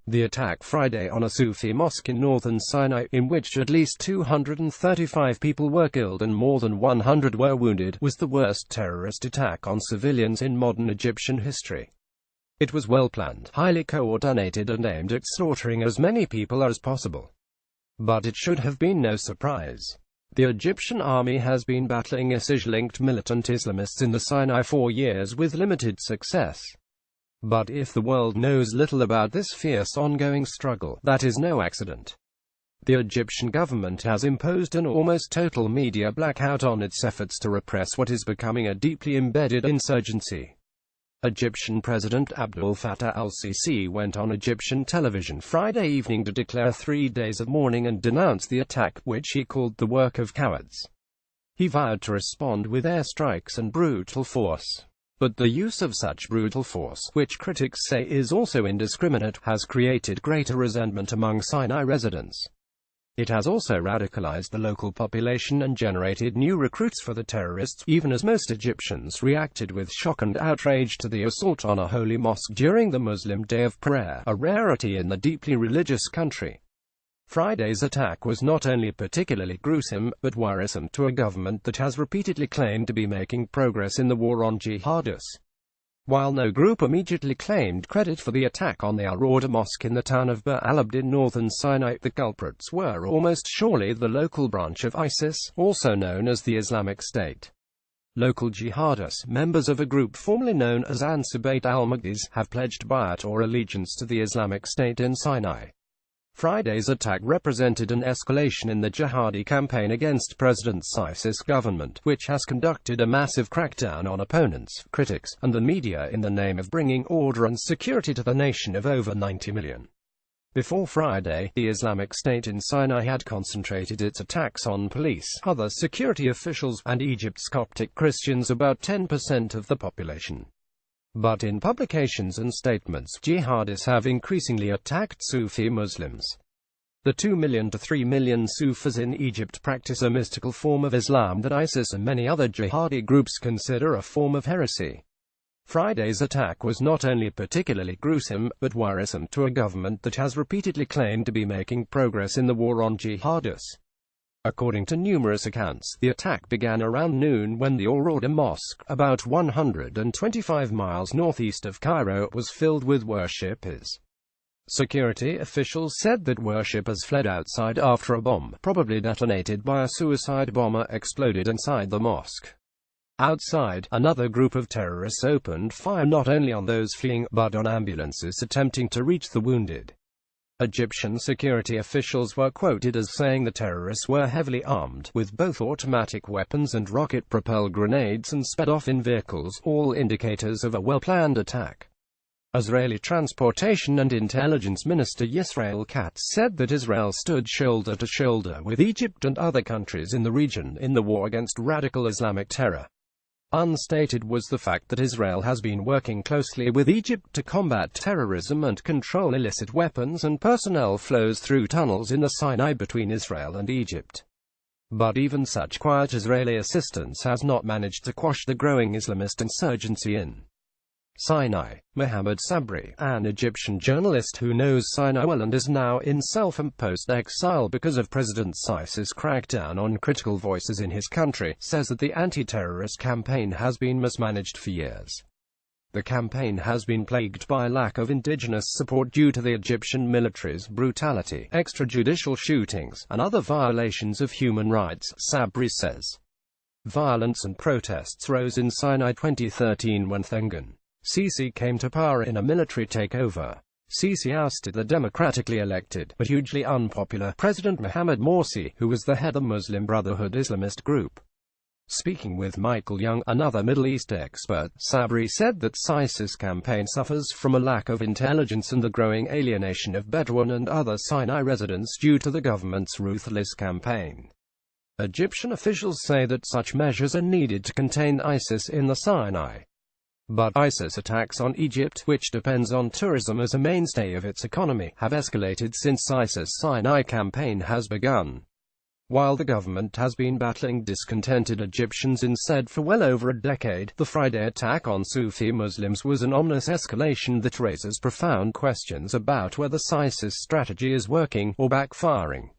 The attack Friday on a Sufi mosque in northern Sinai, in which at least 235 people were killed and more than 100 were wounded, was the worst terrorist attack on civilians in modern Egyptian history. It was well planned, highly coordinated and aimed at slaughtering as many people as possible. But it should have been no surprise. The Egyptian army has been battling ISIS-linked militant Islamists in the Sinai for years with limited success. But if the world knows little about this fierce ongoing struggle, that is no accident. The Egyptian government has imposed an almost total media blackout on its efforts to repress what is becoming a deeply embedded insurgency. Egyptian President Abdel Fattah al-Sisi went on Egyptian television Friday evening to declare 3 days of mourning and denounce the attack, which he called the work of cowards. He vowed to respond with airstrikes and brutal force. But the use of such brutal force, which critics say is also indiscriminate, has created greater resentment among Sinai residents. It has also radicalized the local population and generated new recruits for the terrorists, even as most Egyptians reacted with shock and outrage to the assault on a holy mosque during the Muslim Day of Prayer, a rarity in the deeply religious country. Friday's attack was not only particularly gruesome, but worrisome to a government that has repeatedly claimed to be making progress in the war on jihadists. While no group immediately claimed credit for the attack on the Al-Rawda Mosque in the town of Bir al-Abd in northern Sinai, the culprits were almost surely the local branch of ISIS, also known as the Islamic State. Local jihadists, members of a group formerly known as Ansar Bayt al-Maqdis, have pledged bayat or allegiance to the Islamic State in Sinai. Friday's attack represented an escalation in the jihadi campaign against President Sisi's government, which has conducted a massive crackdown on opponents, critics, and the media in the name of bringing order and security to the nation of over 90 million. Before Friday, the Islamic State in Sinai had concentrated its attacks on police, other security officials, and Egypt's Coptic Christians, about 10% of the population. But in publications and statements, jihadists have increasingly attacked Sufi Muslims. The 2 million to 3 million Sufis in Egypt practice a mystical form of Islam that ISIS and many other jihadi groups consider a form of heresy. Friday's attack was not only particularly gruesome, but worrisome to a government that has repeatedly claimed to be making progress in the war on jihadists. According to numerous accounts, the attack began around noon when the Al-Rawda Mosque, about 125 miles northeast of Cairo, was filled with worshippers. Security officials said that worshippers fled outside after a bomb, probably detonated by a suicide bomber, exploded inside the mosque. Outside, another group of terrorists opened fire not only on those fleeing, but on ambulances attempting to reach the wounded. Egyptian security officials were quoted as saying the terrorists were heavily armed, with both automatic weapons and rocket-propelled grenades, and sped off in vehicles, all indicators of a well-planned attack. Israeli Transportation and Intelligence Minister Yisrael Katz said that Israel stood shoulder to shoulder with Egypt and other countries in the region in the war against radical Islamic terror. Unstated was the fact that Israel has been working closely with Egypt to combat terrorism and control illicit weapons and personnel flows through tunnels in the Sinai between Israel and Egypt. But even such quiet Israeli assistance has not managed to quash the growing Islamist insurgency in Sinai. Mohammed Sabri, an Egyptian journalist who knows Sinai well and is now in self-imposed exile because of President Sisi's crackdown on critical voices in his country, says that the anti-terrorist campaign has been mismanaged for years. The campaign has been plagued by lack of indigenous support due to the Egyptian military's brutality, extrajudicial shootings, and other violations of human rights, Sabri says. Violence and protests rose in Sinai 2013 when Thengan Sisi came to power in a military takeover. Sisi ousted the democratically elected, but hugely unpopular, President Mohamed Morsi, who was the head of the Muslim Brotherhood Islamist group. Speaking with Michael Young, another Middle East expert, Sabri said that Sisi's campaign suffers from a lack of intelligence and the growing alienation of Bedouin and other Sinai residents due to the government's ruthless campaign. Egyptian officials say that such measures are needed to contain ISIS in the Sinai. But ISIS attacks on Egypt, which depends on tourism as a mainstay of its economy, have escalated since ISIS Sinai campaign has begun. While the government has been battling discontented Egyptians instead for well over a decade, the Friday attack on Sufi Muslims was an ominous escalation that raises profound questions about whether ISIS' strategy is working or backfiring.